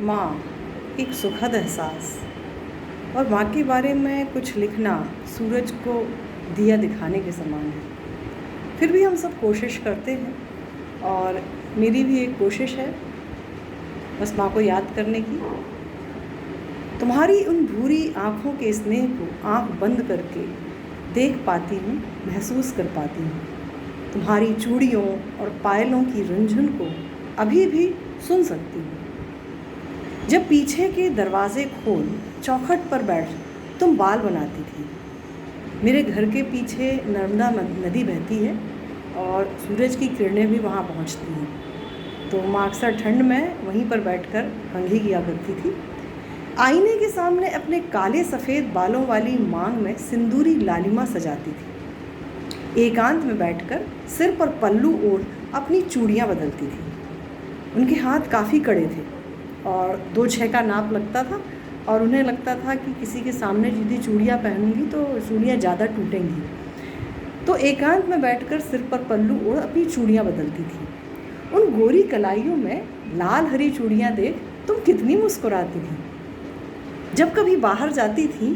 माँ, एक सुखद एहसास। और माँ के बारे में कुछ लिखना सूरज को दिया दिखाने के समान है। फिर भी हम सब कोशिश करते हैं और मेरी भी एक कोशिश है बस माँ को याद करने की। तुम्हारी उन भूरी आँखों के स्नेह को आँख बंद करके देख पाती हूँ, महसूस कर पाती हूँ। तुम्हारी चूड़ियों और पायलों की रुंझुन को अभी भी सुन सकती हूँ। जब पीछे के दरवाजे खोल चौखट पर बैठ तुम बाल बनाती थी। मेरे घर के पीछे नर्मदा नदी बहती है और सूरज की किरणें भी वहाँ पहुँचती हैं। तो माँ अक्सर ठंड में वहीं पर बैठकर कंघी किया करती थी। आईने के सामने अपने काले सफ़ेद बालों वाली मांग में सिंदूरी लालिमा सजाती थी। एकांत में बैठकर सिर पर पल्लू ओढ़ अपनी चूड़ियाँ बदलती थी। उनके हाथ काफ़ी कड़े थे और 2-6 का नाप लगता था और उन्हें लगता था कि किसी के सामने यदि चूड़ियाँ पहनूंगी तो चूड़ियाँ ज़्यादा टूटेंगी। तो एकांत में बैठकर सिर पर पल्लू ओढ़ अपनी चूड़ियाँ बदलती थी। उन गोरी कलाइयों में लाल हरी चूड़ियाँ देख तुम कितनी मुस्कुराती थी। जब कभी बाहर जाती थी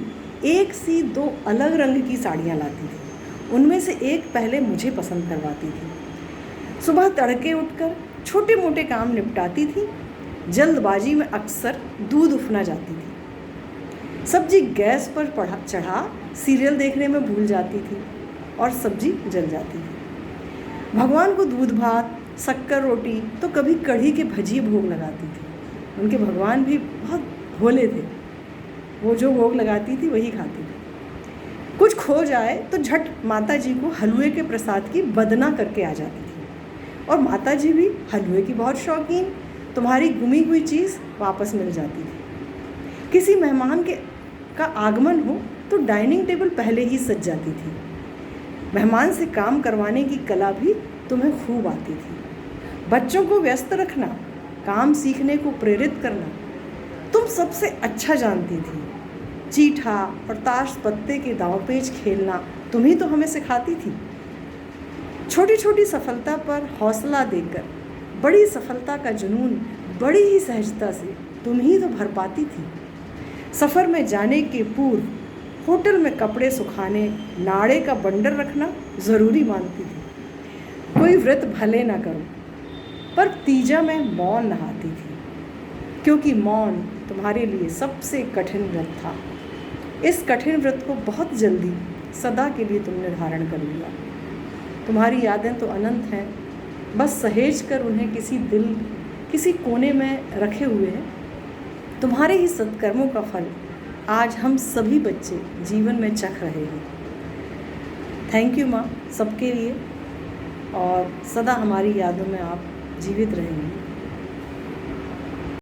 एक सी 2 अलग रंग की साड़ियाँ लाती थी। उनमें से एक पहले मुझे पसंद करवाती थी। सुबह तड़के उठकर छोटे मोटे काम निपटाती थी। जल्दबाजी में अक्सर दूध उफना जाती थी। सब्जी गैस पर चढ़ा सीरियल देखने में भूल जाती थी और सब्जी जल जाती थी। भगवान को दूध भात, शक्कर रोटी तो कभी कढ़ी के भजिए भोग लगाती थी। उनके भगवान भी बहुत भोले थे। वो जो भोग लगाती थी वही खाती थी। कुछ खो जाए तो झट माता जी को हलवे के प्रसाद की बदना करके आ जाती थी और माता जी भी हलवे की बहुत शौकीन। तुम्हारी गुमी हुई चीज़ वापस मिल जाती थी। किसी मेहमान का आगमन हो तो डाइनिंग टेबल पहले ही सज जाती थी। मेहमान से काम करवाने की कला भी तुम्हें खूब आती थी। बच्चों को व्यस्त रखना, काम सीखने को प्रेरित करना तुम सबसे अच्छा जानती थी। चीठा और ताश पत्ते के दांवपेच खेलना तुम ही तो हमें सिखाती थी। छोटी छोटी सफलता पर हौसला देकर बड़ी सफलता का जुनून बड़ी ही सहजता से तुम ही तो भर पाती थी। सफ़र में जाने के पूर्व होटल में कपड़े सुखाने नाड़े का बंडल रखना ज़रूरी मानती थी। कोई व्रत भले ना करो पर तीजा में मौन नहाती थी, क्योंकि मौन तुम्हारे लिए सबसे कठिन व्रत था। इस कठिन व्रत को बहुत जल्दी सदा के लिए तुमने धारण कर लिया। तुम्हारी यादें तो अनंत हैं, बस सहेज कर उन्हें किसी कोने में रखे हुए हैं। तुम्हारे ही सत्कर्मों का फल आज हम सभी बच्चे जीवन में चख रहे हैं। थैंक यू माँ, सबके लिए, और सदा हमारी यादों में आप जीवित रहेंगे।